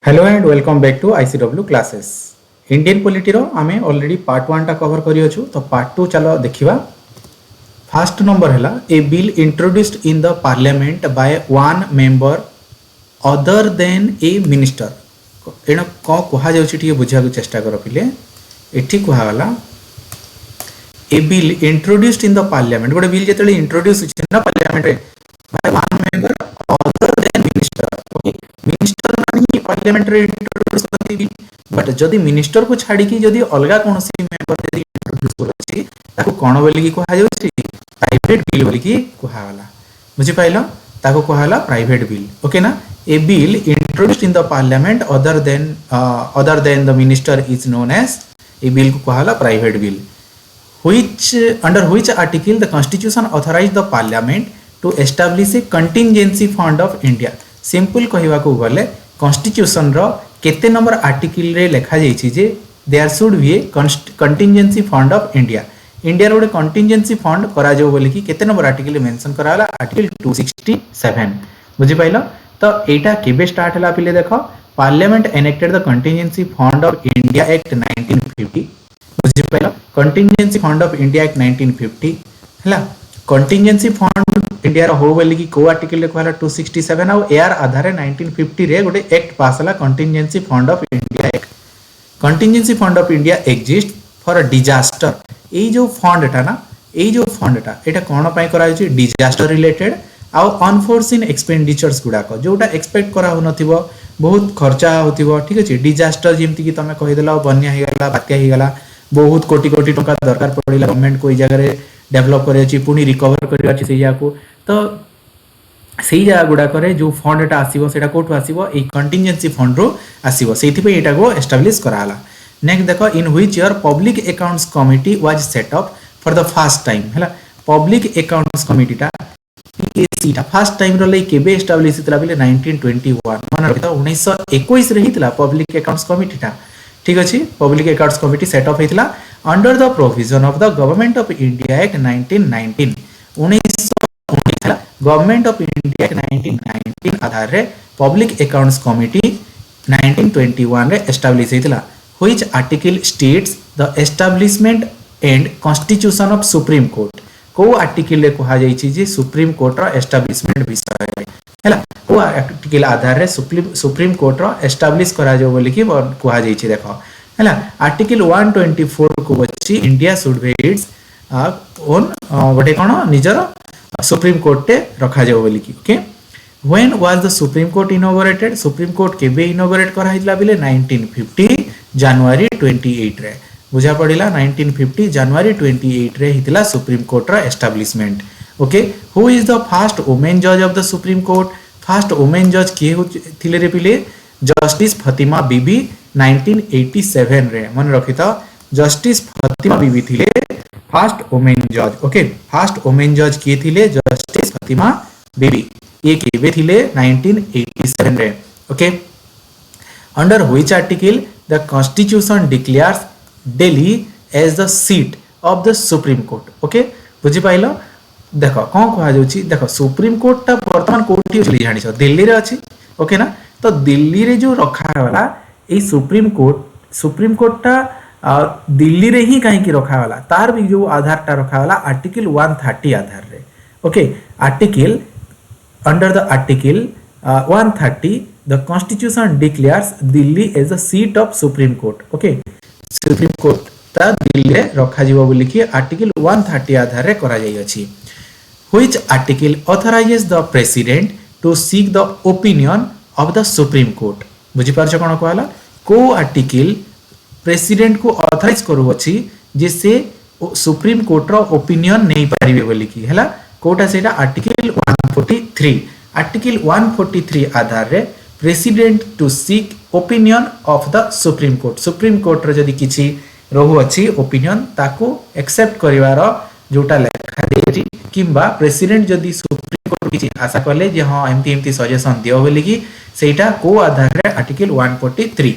Hello and welcome back to ICW classes Indian polity रो आमे already part 1 टा cover करी अछु तो पार्ट 2 चलो देखिबा। फर्स्ट नंबर हैला a bill introduced in the parliament by one member other than a minister. एना को कहा जाउछि ठीक बुझा को चेष्टा करो पिले। एठी कहा वाला a bill introduced in the parliament गोटे बिल जेतले इंट्रोड्यूस होछि ना पार्लियामेंट रे by one member other than minister. Okay minister माने पार्लियामेंट रे इंट्रोड्यूस करती बिल बट जदी मिनिस्टर को छाडी की जदी अलगा कोनोसी मेंबर जदी इंट्रोड्यूस करछि ताको कोन बोली की कहा जाउछि प्राइवेट बिल बोली की कहा वाला। बुझि पाइलो ताको कहा वाला प्राइवेट बिल। ओके ना a bill introduced in the parliament other than the minister is known as a bill को कहा वाला private bill. Under which article the constitution authorized the parliament to establish a contingency fund of India। Simple कहवा को गले constitution रो केते number article रे लिखा जाइछि जे there should be a contingency fund of India. India रो कंटिजेंसी फंड करा जो बोली कि केते नंबर आर्टिकल रे मेंशन कराला आर्टिकल 267। बुझि पाइलो तो एटा केबे स्टार्ट हला पिले देखो parliament enacted the contingency fund of India act 1950। बुझि pilo contingency fund of India act 1950 हला कंटिजेंसी फंड इंडिया रो हो बोली कि को आर्टिकल रे कहला 267 और एआर आधार 1950 रे गोटे एक्ट पास हला contingency fund of India act. Contingency fund of India exist for disaster. ए जो फंड टा ना ए जो फंड टा एटा कोन पय करा होची डिजास्टर रिलेटेड आ अनफोर्सिन एक्सपेंडिचर्स गुडा को जोटा एक्सपेक्ट करा हो नथिबो बहुत खर्चा होथिबो ठीक अछि। डिजास्टर जेमति कि तमे कहि देला बन्या हे गला बात्या हे गला बहुत कोटी कोटी टका दरकार पड़िला गवर्नमेंट को जगह डेवलप करे अछि पुनी रिकवर करे अछि सेया को तो सेही जगह गुडा करे जो फंड एटा आसीबो सेटा कोठो आसीबो ए कंटिजेंसी फंड रो आसीबो सेथि पे एटा को एस्टैब्लिश कराला। नेक्स्ट देखो in which year public accounts committee was set up for the first time हला पब्लिक अकाउंट्स कमिटी टा पीएसी टा फर्स्ट टाइम रो ले केबे एस्टैब्लिश हितला बिले 1921 मन रखितो 1921 रे हितला पब्लिक अकाउंट्स कमिटी टा ठीक अछि। Public accounts committee set up हेतला under the provision of the government of India act 1919 1919 government of India act 1919 आधार रे पब्लिक अकाउंट्स कमिटी 1921 रे एस्टैब्लिश हेतला। Which article states the establishment and constitution of supreme court को article रे कहा जाई छी जे सुप्रीम कोर्ट रो एस्टैब्लिशमेंट विषय रे हला को आर्टिकल आधार रे सुप्रीम कोर्ट रो एस्टैब्लिश करा जो बोली कि कहा जाई छी देखो हला आर्टिकल 124 को अछि India should be its own गोटे कोन निजर सुप्रीम कोर्ट ते रखा जाओ बोली कि। Okay when was the supreme court inaugurated supreme court केबे इनॉग्रेट करा हितला बिले 1950 जनवरी 28 रे बुझा पड़िला 1950 जनवरी 28 रे हितला सुप्रीम कोर्ट रो establishment. Okay who is the first women जज of the supreme court first women जज के थिले रे पिले जस्टिस फातिमा बीबी 1987 रे मन रखितो जस्टिस फातिमा बीबी थिले फर्स्ट वुमेन जज। ओके फर्स्ट वुमेन जज के थिले जस्टिस फातिमा बीबी ये केबे थिले 1987 रे। Okay under which article the constitution declares Delhi as the seat of the supreme court. Okay बुझि पाइलो देखो कौन कहा जाउची देखो सुप्रीम कोर्ट टा वर्तमान कोर्ट चली जानी छ दिल्ली रे अछि। ओके ना तो दिल्ली रे जो रखा वाला ए सुप्रीम कोर्ट टा दिल्ली रे ही काहे की रखा वाला तार भी जो आधार टा रखा वाला आर्टिकल 130 आधार रे। Okay article under the article 130 the constitution declares Delhi as the seat of supreme court. Okay supreme court ता दिल्ली रे रखा जीवो बोली कि आर्टिकल 130 आधार रे करा जाई अछि। Which article authorises the president to seek the opinion of the supreme court. बुझि पारछ कोन कहला को आर्टिकल प्रेसिडेंट को ऑथराइज करू अछि जे से सुप्रीम कोर्ट रो ओपिनियन नै पारिबे बोली कि हला कोटा सेटा आर्टिकल 143 आर्टिकल 143 आधार रे president to seek opinion of the supreme court रो जदी किछि रहू अछि ओपिनियन ताको एक्सेप्ट करिवार जोटा लेखा देछि किबा प्रेसिडेंट जदी सुप्रीम कोर्ट किछि आशा करले जे हां एमती एमती सजेशन दियो बोली कि सेटा को आधार रे article 143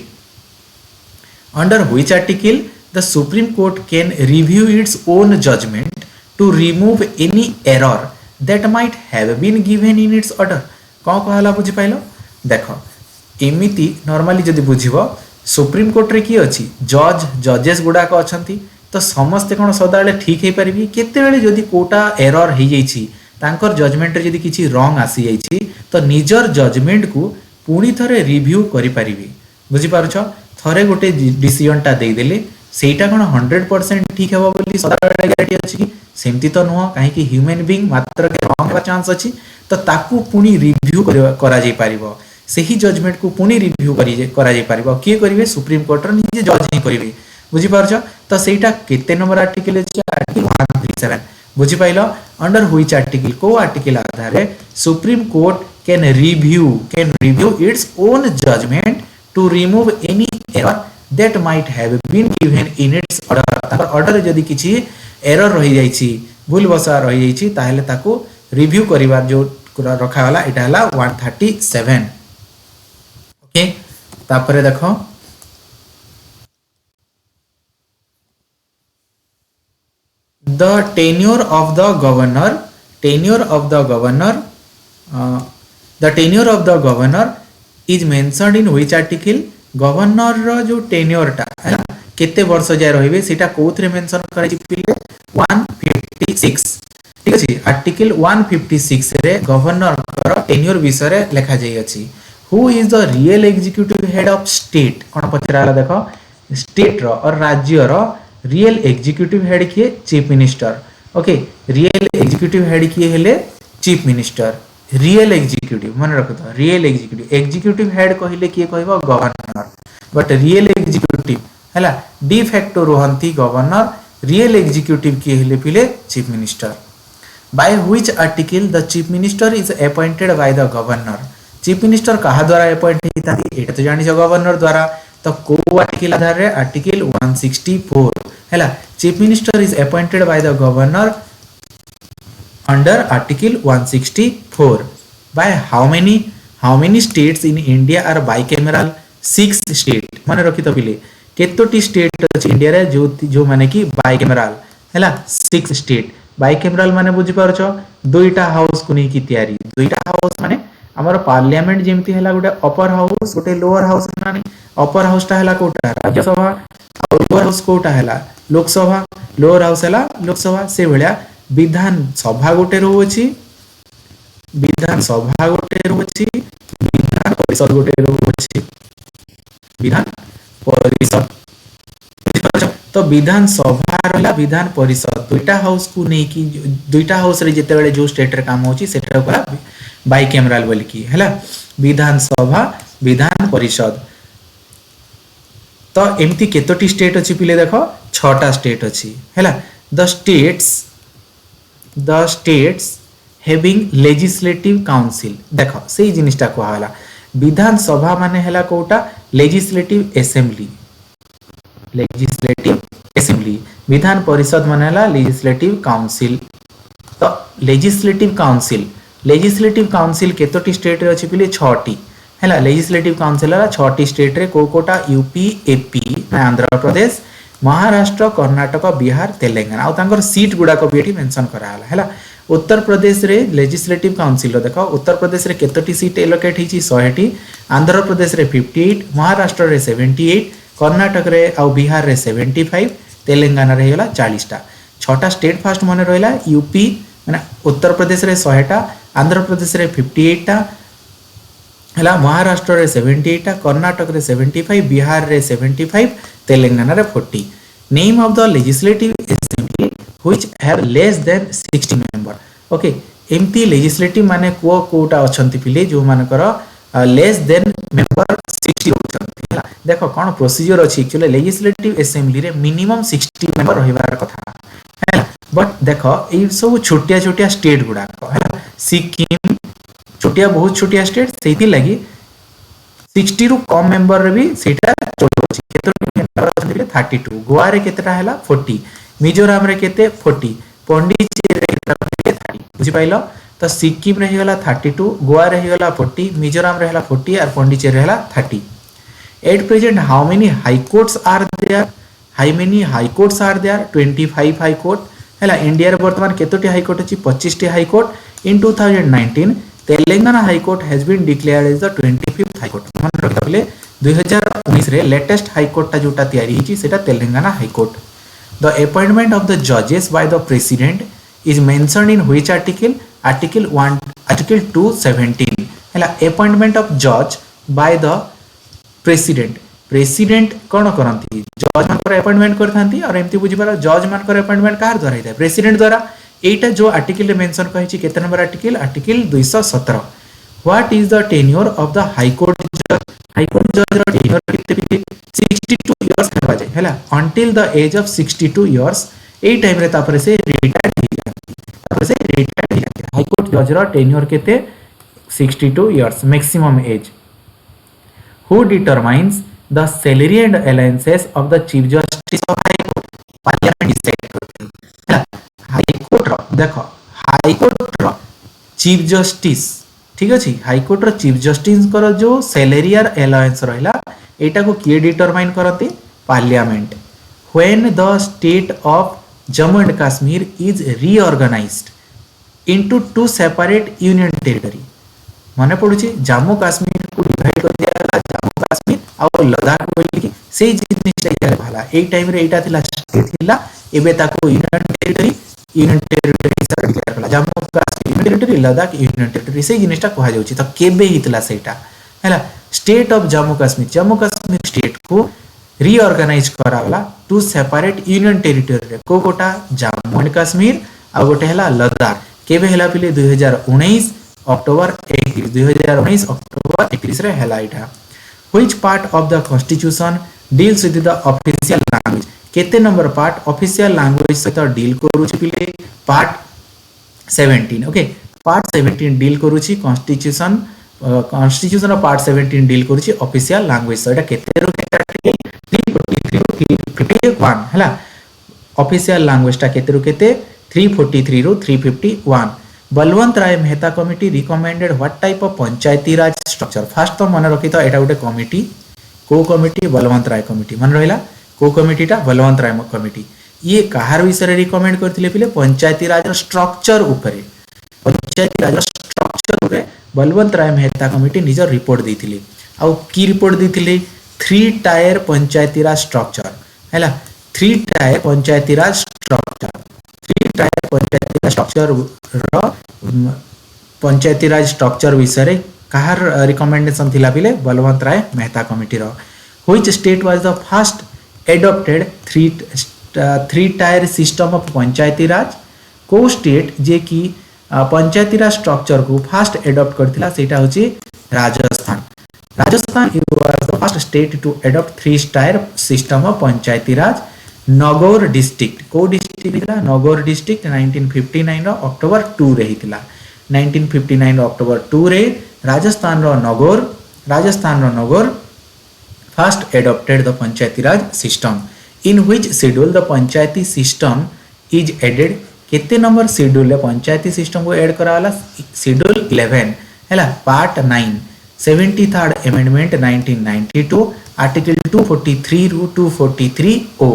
under which article the supreme court can review its own judgement to remove any error that might have been given in its order. कौन कहला बुझि पाइलो देखो एमिति नॉर्मली जदि बुझिबो सुप्रीम कोर्ट रे की अछि जज जजेस गुडाक अछंती तो समस्ते कोन सदाले ठीक हे परिबी केते बेले जदि कोटा एरर हे जाईछि तांकर जजमेंट रे जदि किछि रॉन्ग आसी जाईछि तो निजर जजमेंट को पुणी थरे रिव्यू करि परिबी बुझि पारुछ थरे गोटे डिसीजन टा दे देले सेटा कोन 100% ठीक हेबो बोली सदाले ग्यारंटी अछि कि सेमती तो नुह कहीं ह्यूमन बीइंग मात्र के रॉन्ग हेबा चांस अछि तो ताकू पुणी रिव्यू करा जाई परिबो सही जजमेंट को पुणी रिव्यू करा जाई परिबो किए करिवे सुप्रीम कोर्ट रो निजे जज ही करिवे बुझि पारछ तो सेटा केते नंबर आर्टिकल अछि आर्टिकल 137 बुझि पाइलो अंडर व्हिच आर्टिकल को आर्टिकल आधार रे supreme court can review its own judgement to remove any error that might have been given in its order ताकर ऑर्डर जदी किछि एरर रही जाइछि भूल बसा रही जाइछि ताहेले ताको रिव्यू करिवार जो रखा वाला एटा हला 137 ओके तापरे देखो the tenure of the governor the tenure of the governor is mentioned in which article governor रो जो टेन्योर टा है केते वर्ष जाय रहिबे सेटा कोथरे मेंशन करै छि पिले 156 ठीक अछि आर्टिकल 156 रे गवर्नर रो टेन्योर विषय रे लिखा जाय अछि who is the real executive head of state कोन पचराला देखो स्टेट रो और राज्य रो रियल एग्जीक्यूटिव हेड किए chief minister okay real executive head किए हेले चीफ मिनिस्टर रियल एग्जीक्यूटिव मन रखो तो रियल एग्जीक्यूटिव हेड कहिले किए कहबो गवर्नर बट रियल एग्जीक्यूटिव हला डी फैक्टो रहंती गवर्नर रियल एग्जीक्यूटिव किए हेले पिले chief minister by which article the chief minister is appointed by the governor chief minister कहा द्वारा अपॉइंट हेता एटा तो जानि छ गवर्नर द्वारा तो को आर्टिकल आधार रे आर्टिकल 164 हैला chief minister is appointed by the governor under article 164 by how many states in India are bicameral 6 state माने रखि तो पिले केतोटी स्टेट अछि इंडिया रे जो माने कि बाइकैमराल हैला 6 स्टेट बाइकैमराल माने बुझि पारछो दुईटा हाउस को नै कि तयारी दुईटा हाउस माने हमर पार्लियामेंट जेमती हैला गोटे अपर हाउस गोटे लोअर हाउस माने अपर हाउस टा हैला कोटा राज्यसभा और लोअर हाउस कोटा हैला लोकसभा लोअर हाउस हैला लोकसभा से भलिया विधान सभा गोटे रहउछि विधान सभा गोटे रहउछि विधान परिषद गोटे रहउछि विधान परिषद तो विधान सभा रहला विधान परिषद दुईटा हाउस को नै कि दुईटा हाउस रे जते बेले जो स्टेट रे काम होछि सेटा कोला बाइकैमराल बोली की हैला विधान सभा विधान परिषद तो एमती केतोटी स्टेट अछि पिले देखो 6टा स्टेट अछि हैला the states having legislative council देखो सेही जिनिसटा कहला विधान सभा माने हैला कोटा लेजिस्लेटिव असेंबली विधान परिषद माने हैला लेजिस्लेटिव काउंसिल तो लेजिस्लेटिव काउंसिल केतोटी स्टेट रे अछि पिले 6टी हैला लेजिस्लेटिव काउंसिल रा 6टी स्टेट रे कोटा यूपी एपी आंध्र प्रदेश महाराष्ट्र कर्नाटक बिहार तेलंगाना और तांकर सीट गुडा को बेटी मेंशन करा हला हैला उत्तर प्रदेश रे लेजिस्लेटिव काउंसिल देखो उत्तर प्रदेश रे केतोटी सीट एलोकेट हिची 100टी आंध्र प्रदेश रे 58 महाराष्ट्र रे 78 कर्नाटक रे आ बिहार रे 75 तेलंगाना रे होला 40टा 6टा स्टेट फास्ट माने रहला यूपी माने उत्तर प्रदेश रे 100टा आंध्र प्रदेश रे 58टा हला महाराष्ट्र रे 78टा कर्नाटक रे 75 बिहार रे 75 तेलंगाना रे 40 name of the legislative assembly which have less than 60 member okay एमती लेजिस्लेटिव माने कोटा अछंती पिले जो मानकर लेस देन मेंबर 60 होछंती हला देखो कोन प्रोसीजर अछि एक्चुअली लेजिस्लेटिव असेंबली रे मिनिमम 60 मेंबर रहिबार कथा है बट देखो ए सब छोटिया स्टेट गुडा हला सिक्किम छोटिया बहुत छोटिया स्टेट सेति लागि 60 रु कम मेंबर रे भी सेटा चलो अछि केतरो मेंबर अछंती 32 गोवा रे केतरा हला 40 मिजोरम रे केते 40 पौंडीचेरी रे केते 30 बुझि पाइलो तो सिक्किम रे हिगला 32 गोवा रे हिगला 40 मिजोरम रे हला 40 और पौंडीचेरी रे हला 30 at present how many high courts are there 25 high court हैला इंडिया रे वर्तमान केतोटी हाई कोर्ट अछि 25 टी high court in 2019 Telangana high court has been declared as the 25th high court मन रखता बेले 2019 रे लेटेस्ट हाईकोर्ट टा जोटा तयारी हिची सेटा Telangana high court the appointment of the जजेस by the president is mentioned in which article 217 हला अपॉइंटमेंट ऑफ जज बाय द प्रेसिडेंट कौन करती जज मान अपॉइंटमेंट करथांती और एमती बुझी पार जज मान अपॉइंटमेंट कार द्वारा होता है प्रेसिडेंट द्वारा एटा जो आर्टिकल रे मेंशन कहिछि केते number article 217 what is the tenure of the high court जज रो टेन्योर केते 62 इयर्स हेबा जाय हला until the age of 62 years एई टाइम रे तापर से रिटायर्ड हाईकोर्ट जज रो टेन्योर केते 62 years maximum age who determines the salary and allowances of the chief justice of high court parliament decide करते हैं हाई कोर्ट रो देखो हाई कोर्ट रो चीफ जस्टिस ठीक अछि हाई कोर्ट रो चीफ जस्टिस कर जो सैलरी और अलाउंस रहला एटा को किए डिटरमाइन करते parliament when the state of Jammu and Kashmir is reorganised into two separate union territory माने पडुची जम्मू कश्मीर को डिवाइड कर दिया जम्मू कश्मीर और लद्दाख बोली से जिनिसटा भाला ए टाइम रे एटा थिला स्टेट थिला एबे ताको यूनियन टेरिटरी हिसाब डिक्लेयर कला Jammu Kashmir union territory Ladakh union territory से जिनिसटा कहा जाउची त केबे हितला सेटा हैला state of Jammu Kashmir state को रीऑर्गेनाइज करावला टू सेपरेट यूनियन टेरिटरी रे को गोटा जम्मू एंड कश्मीर आ गोटे हैला लद्दाख केबे हैला पिले 2019 अक्टोबर 31 रे हैला इटा which part of the constitution deals with the official language केते नंबर पार्ट ऑफिशियल लैंग्वेज सहित डील करूची पिले पार्ट 17 ओके पार्ट 17 डील करूची कॉन्स्टिट्यूशन पार्ट 17 डील करूची ऑफिशियल लैंग्वेज सहित केते रो आर्टिकल 343 रो 351 हला ऑफिशियल लैंग्वेज टा केते रो केते 343 रो 351 Balwant Rai Mehta committee recommended what type of panchayati raj structure first तो मन रखी तो एटा गोटे कमिटी को कमिटी बलवंत राय कमिटी मन रहिला को कमिटीटा बलवंत राय कमिटी ये कहार विषय रिकमेंड करथिले पिले पंचायती राज स्ट्रक्चर ऊपर बलवंत राय मेहता कमिटी निजर रिपोर्ट देथिले आ की रिपोर्ट देथिले 3 टायर पंचायती राज स्ट्रक्चर हैला 3 tier panchayati raj structure 3 tier panchayati raj structure रो पंचायती राज स्ट्रक्चर विषय कहार रिकमेंडेशन थिला पिले बलवंत राय मेहता कमिटी रो which state was the first adopted 3 tier system of panchayati raj को स्टेट जे की पंचायती राज स्ट्रक्चर को फर्स्ट एडॉप्ट करथिला सेटा होची Rajasthan was the first state to adopt 3 tier system of panchayati raj Nagaur district को डिस्ट्रिक्ट हितला नगौर डिस्ट्रिक्ट 1959 रो अक्टोबर 2 रे हितला 1959 रो अक्टोबर 2 रे राजस्थान रो Nagaur first adopted the panchayati raj system in which schedule the panchayati system is added केते नंबर शेड्यूल ले पंचायती सिस्टम को ऐड करावाला शेड्यूल 11 हैला पार्ट 9 73rd अमेंडमेंट 1992 आर्टिकल 243 रु 243 ओ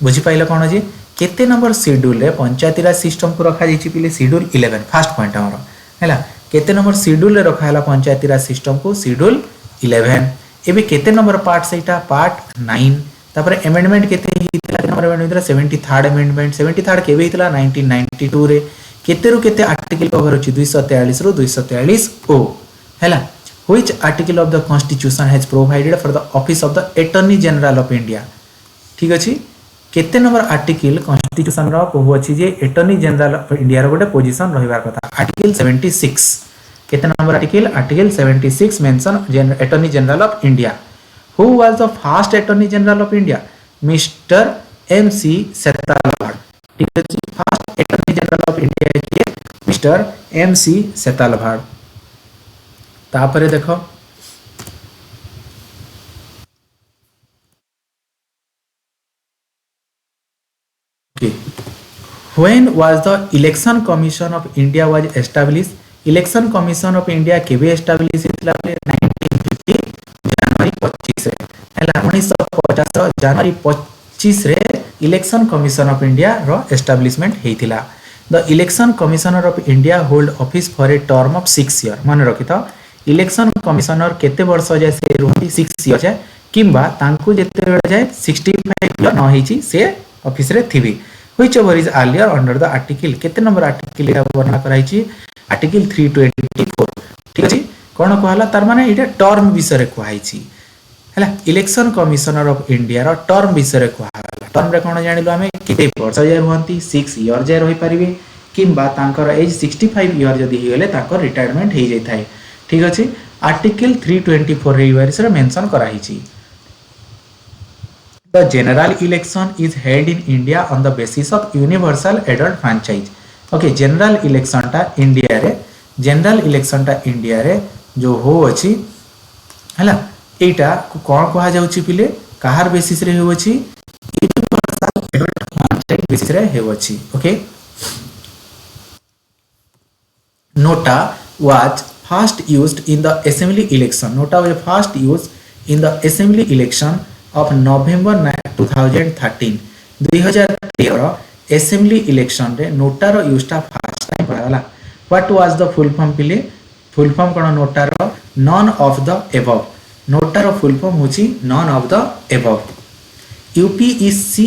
बुझी पाइला कोन जे केते नंबर शेड्यूल रे पंचायती राज सिस्टम को रखा जाइछि पिले शेड्यूल 11 फर्स्ट पॉइंट हमर हैला केते नंबर शेड्यूल रे रखा हला पंचायती राज सिस्टम को शेड्यूल 11 एबे केते नंबर पार्ट सेटा पार्ट 9 तापर अमेंडमेंट केते हितला number amendment 73rd amendment 73rd केबे हितला 1992 रे केते रु केते आर्टिकल कवर अछि 243 रु 243 ओ हैला which article of the constitution has provided for the office of the attorney general of India ठीक अछि केते नंबर आर्टिकल कॉन्स्टिट्यूशन रो कहू अछि जे अटॉर्नी जनरल ऑफ इंडिया रो गोटे पोजीशन रहिबार कथा आर्टिकल 76 केते number article 76 mention attorney general of India who was the first attorney general of India mister MC Setalvad ठीक अछि first attorney general of India के मिस्टर एमसी सेतालभाड़ तापरे देखो When was the Election Commission of India was established? Election Commission of India केबे establish हितला 1950 जनवरी 25 रे हला 1950 जनवरी 25 रे इलेक्शन कमिशन ऑफ इंडिया रो एस्टैब्लिशमेंट हेतिला the election commissioner of India hold office for a term of 6 year मन रखि था इलेक्शन कमिशनर केते वर्ष जाय से रुहती 6 ईयर जाय किंबा तांकु जेते बेले जाय 65 ईयर न हेची से ऑफिस रे थिबी whichever is earlier under the article केते नंबर आर्टिकल एटा वर्णना कराइची आर्टिकल 324 ठीक अछि कोन कहला तार माने एटा टर्म विषय रे कहैची हला इलेक्शन कमिशनर ऑफ इंडिया रो टर्म विषय रे कहला टर्म रे कोन जानिलो हमें केते वर्ष जाय रुहंती 6 ईयर जाय रहि परिबे किंबा तांकर एज 65 ईयर जदी हेले तांकर रिटायरमेंट हे जाय थाए ठीक अछि आर्टिकल 324 रे इवरिस रे mention कराइची The general election is held in India on the basis of universal adult franchise. Okay, general election टा इंडिया रे general election टा इंडिया रे जो हो अछि हला एटा कोन कहा जाउछि पिले काहार बेसिस रे हो अछि universal adult franchise बेसिस रे हो अछि okay nota was first used in the assembly election nota was first used in the assembly election of November 2013 2013 assembly election रे नोटा रो यूज टा फर्स्ट टाइम कराला what was the full form पिले full form कोन NOTA रो none of the above NOTA रो full form होची none of the above UPSC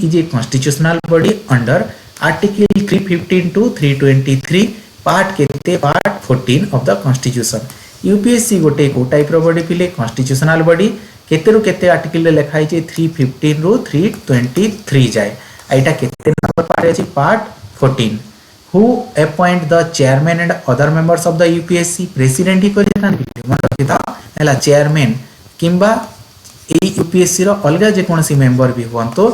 is a constitutional body under article 315 to 323 part केते part 14 of the constitution UPSC गोटे को type रो body पिले कॉन्स्टिट्यूशनल बॉडी केते रु केते आर्टिकल रे लिखाई छै 315 रु 323 जाय एटा केते नंबर पार्ट अछि part 14 who appoint the chairman and other members of the UPSC president ही करि थान मन रखिता हला चेयरमैन किंबा ए यूपीएससी रो अलगा जे कोनसी मेंबर भी होंतो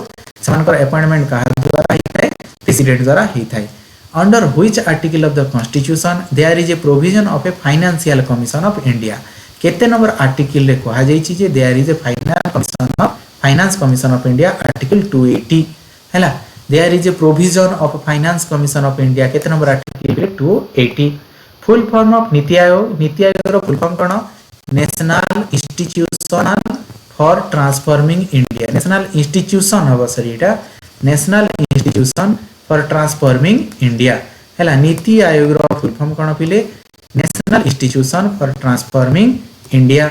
सनकर अपॉइंटमेंट का द्वारा ही थाए प्रेसिडेंट द्वारा ही थाए under which article of the constitution there is a provision of a financial commission of India केते नंबर आर्टिकल रे कहा जाई छी जे there is a finance commission of India article 280 हैला there is a provision of finance commission of India केते number article रे 280 full form of NITI Aayog रो फुल फॉर्म कोन national institutional for transforming India national institution हबो सरीटा national institution for transforming India हैला नीति आयोग रो full form कोन पिले national institution for transforming India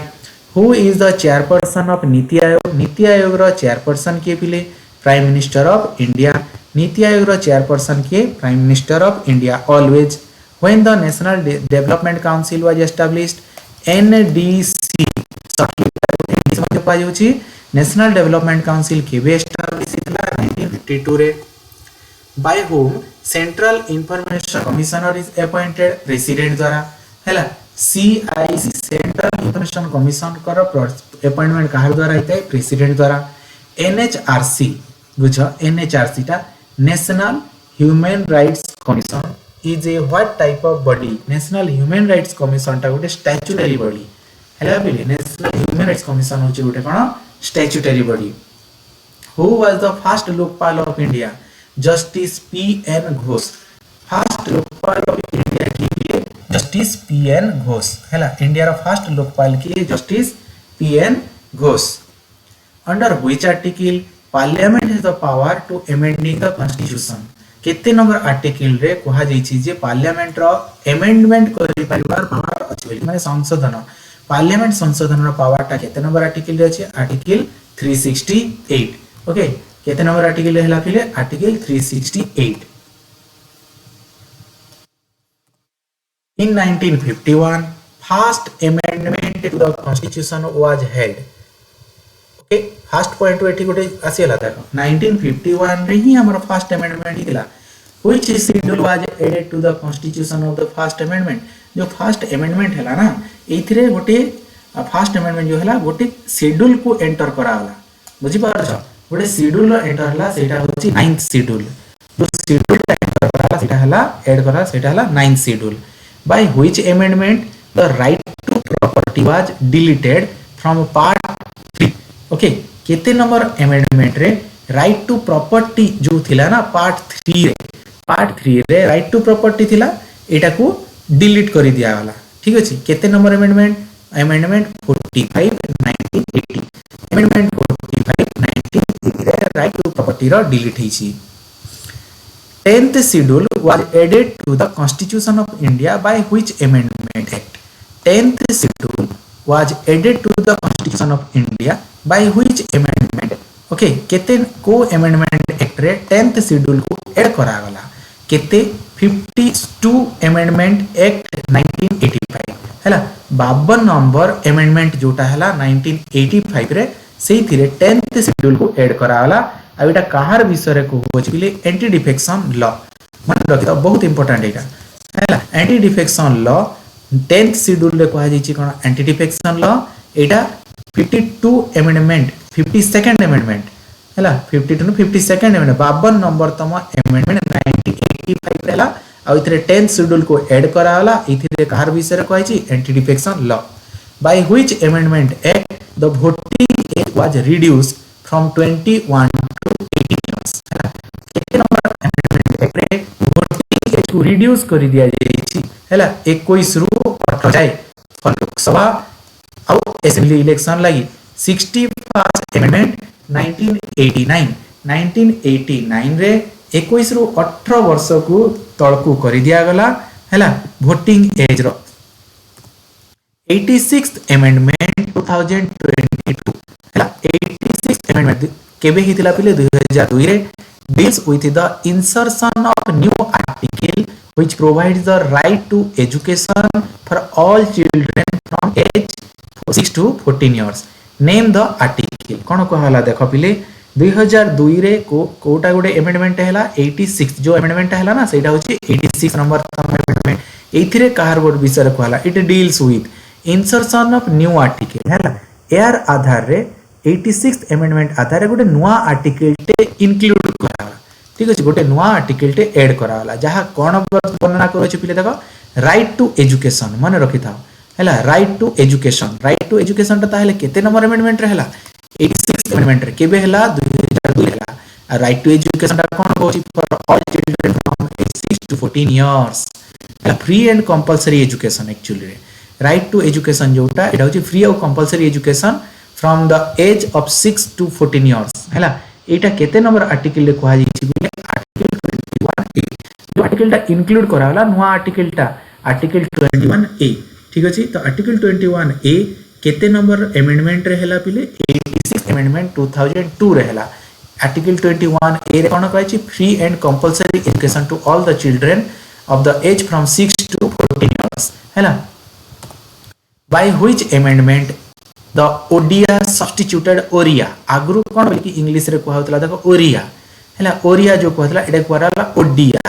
who is the chairperson of NITI Aayog row chairperson के पिले prime minister of India नीति आयोग रो chairperson के prime minister of India always when the national development council was established NDC national development council के भी establish हितला 1952 रे by whom central information commissioner is appointed president द्वारा हैला CIC central information commission कर appointment काहर द्वारा हितै president द्वारा NHRC बुझ NHRC टा national human rights commission is a what type of body national human rights commission टा गोटे स्टैट्यूटरी बॉडी हैला बिले नेशनल ह्यूमन राइट्स कमीशन होचे गोटे कोन statutory body who was the first Lokpal of India justice PN Ghosh first Lokpal of India के justice PN Ghosh हैला India रो फर्स्ट लोकपाल के justice PN Ghosh under which article parliament has the power to amending the constitution केते number article रे कहा जाई छी जे parliament रो amendment करि परिवार पावर अछि माने संशोधन पार्लियामेंट संशोधन रो पावर टा केते नंबर आर्टिकल रे अछि आर्टिकल 368 ओके केते नंबर आर्टिकल हैला फिले article 368 in 1951 first amendment to the constitution was held okay first point एठी गोटे आसीला देखो 1951 रे ही हमर फर्स्ट अमेंडमेंट हितला which schedule was added to the constitution of the first amendment जो फर्स्ट अमेंडमेंट हैला ना एथिरे गोटे फर्स्ट अमेंडमेंट जो हैला गोटे शेड्यूल को एंटर कराला बुझी पारछ गोटे शेड्यूल एंटर हला सेटा होची 9th शेड्यूल जो शेड्यूल एंटर कराला सेटा हला ऐड करा सेटा हला 9th schedule by which amendment the right to property was deleted from part 3 okay केते नंबर अमेंडमेंट रे राइट टू प्रॉपर्टी जो थिला ना पार्ट 3 रे राइट टू प्रॉपर्टी थिला एटा को डिलीट करि दिया वाला ठीक अछि केते नंबर अमेंडमेंट 45 1980 अमेंडमेंट 45 1980 रे राइट टू प्रॉपर्टी रो डिलीट हिची 10th schedule was added to the Constitution of India by which amendment act? 10th schedule was added to the Constitution of India by which amendment? Okay केते को amendment act रे 10th schedule को add करा गला केते 52 amendment act 1985 हैला 52 number amendment जोटा हैला 1985 रे सेही थिरे 10th schedule को ऐड करा गला आ एटा कहार विषय रे को होचिले एंटी डिफेक्शन लॉ मन रखि त बहुत इंपोर्टेंट एटा हैला anti defection law 10th schedule रे कहा जाइछि कोन एंटी डिफेक्शन लॉ एटा 52 अमेंडमेंट 52nd अमेंडमेंट हैला 52 टू 52nd अमेंडमेंट 52 नंबर तम अमेंडमेंट 1985 रेला आ इथरे 10th शेड्यूल को ऐड करा होला इथरे कहार विषय रे कहिछि anti defection law by which amendment act the voting age was reduced from 21 to 18 years हैला केते नंबर अमेंडमेंट एक्ट रे वोटिंग एज को रिड्यूस कर दिया जाइछि हैला 21 रु 18 जाय फॉर लोकसभा आउ असेंबली इलेक्शन लागि 61 अमेंडमेंट 1989 रे 21 रु 18 वर्ष को तळकू कर दिया गला हैला वोटिंग एज रो 86th अमेंडमेंट 2022 हैला 86th अमेंडमेंट केबे हितिला पिले 2002 रे deals with the insertion of new article which provides the right to education for all children from age 6 to 14 years name the article कोन कहला देखो पिले 2002 रे कोटा गुडे अमेंडमेंट हैला 86 जो अमेंडमेंट हैला ना सेटा होची 86 नंबर अमेंडमेंट एथिरे कहार वर्ड विषय कहला it deals with insertion of new article हैला एआर आधार रे 86th अमेंडमेंट आधार रे गोटे नुवा आर्टिकल टे इंक्लूड कराला ठीक अछि गोटे नुवा आर्टिकल टे ऐड कराला जहा कोन वर्णना करो छि पिले देखो राइट टू एजुकेशन मन रखि थाओ हैला राइट टू एजुकेशन ता हेले केते नंबर अमेंडमेंट रे हैला 86th अमेंडमेंट रे केबे हैला 2002 हैला राइट टू एजुकेशन ता कोन कहछि for all children from 6 to 14 years हैला free and compulsory education actually रे राइट टू एजुकेशन जोटा एटा होछि फ्री और compulsory education from the age of 6 to 14 years हैला एटा केते नंबर आर्टिकल रे कहै छि बिले आर्टिकल 21 ए जो आर्टिकल टा इंक्लूड कराला नुवा आर्टिकल टा आर्टिकल 21 ए ठीक अछि तो आर्टिकल 21 ए केते नंबर अमेंडमेंट रे हैला पिले 86 अमेंडमेंट 2002 रे हैला आर्टिकल 21 ए रे कोन कहै छि free and compulsory education to all the children of the age from 6 to 14 years हैला by which amendment the Odia substituted Oriya आगु कोन बोल कि इंग्लिश रे कहउतला देखो ओरिया हैला ओरिया जो कहतला एडा कराला ओडिया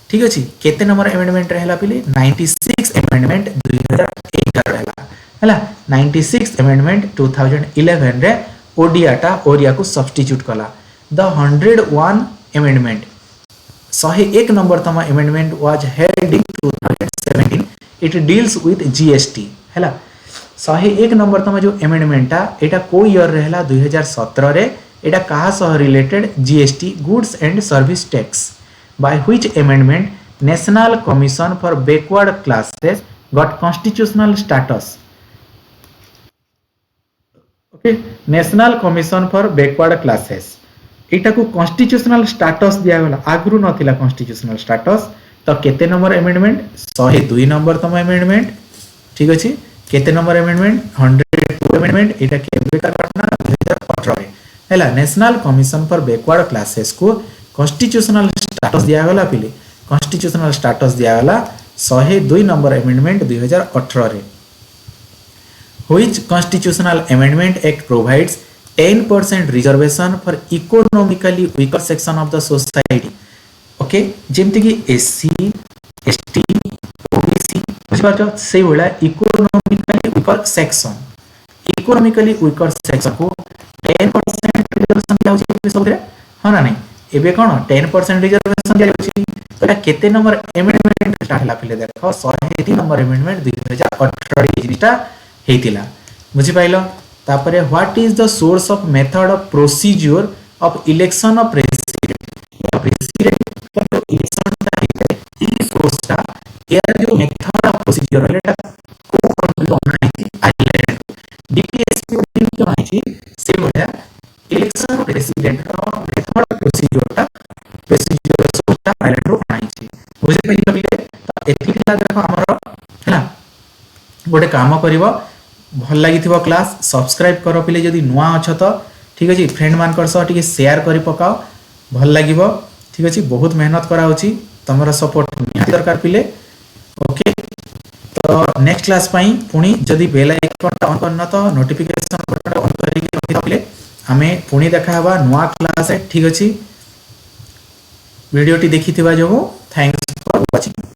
ठीक अछि केते नंबर अमेंडमेंट रहला पिले 96 अमेंडमेंट 2011 रहला हैला 96 अमेंडमेंट 2011 रे ओडिया टा ओरिया को सब्स्टिट्यूट कला द 101 अमेंडमेंट 101 नंबर तमा amendment was held in 2017 it deals with GST हैला 101 नंबर तमा जो अमेंडमेंट टा एटा को ईयर रहला 2017 रे एटा कहा सह related GST goods and service tax bye which amendment national commission for backward classes got constitutional status okay national commission for backward classes एटा को कॉन्स्टिट्यूशनल स्टेटस दिया गला आगरु नथिला कॉन्स्टिट्यूशनल स्टेटस तो केते नंबर अमेंडमेंट 102 नंबर तम अमेंडमेंट ठीक अछि केते number amendment 102 amendment एटा केबे का घटना 2018 रे हैला national commission for backward classes को कॉन्स्टिट्यूशनल स्टेटस दिया गला पिले कॉन्स्टिट्यूशनल स्टेटस दिया गला 102 नंबर अमेंडमेंट 2018 रे which constitutional amendment act provides 10% reservation for economically weaker section of the society okay जेमति कि एससी एसटी ओबीसी बुझिपारछ से होला इकोनॉमिकली वीकर सेक्शन को 10% रिजर्वेशन दिया होछि सबरे हां ना नहीं एबे कोन 10% रिजर्वेशन दिया होछि तो केते नंबर अमेंडमेंट स्टार्ट हला पिले देखो 103 नंबर अमेंडमेंट 2018 रे जिटा हेतिला बुझि पाइलो तापरे what is the source of method of procedure of election of president for election टा ई सोर्स टा यार जो मेथड ऑफ प्रोसीजर रेटा को कंट्रोल बनाई आइलैंड डीपीएसपी ओडी के माइची से बोला इलेक्शन प्रेसिडेंट रो मेथड ऑफ प्रोसीजर सोर्स टा आइलैंड बुझे पाइल पिले तो एथि देखो हमर हैला गोटे काम करिवो भल लगी क्लास सब्सक्राइब कर पिले जदि नुआ अछ तो ठीक अछि फ्रेंड मान सह टिके शेयर करि पकाओ भल लागिवो ठीक अछि बहुत मेहनत करा होची तमरा सपोर्ट निहाती दरकार पिले ओके तो नेक्स्ट क्लास पाई पुणी जदि बेल आइकन ऑन करना तो नोटिफिकेशन बटन ऑन करिक रखि पिले हमें पुणी देखा हवा नुआ क्लास है ठीक अछि वीडियो टी देखि थिबा जो थैंक्स फॉर वाचिंग।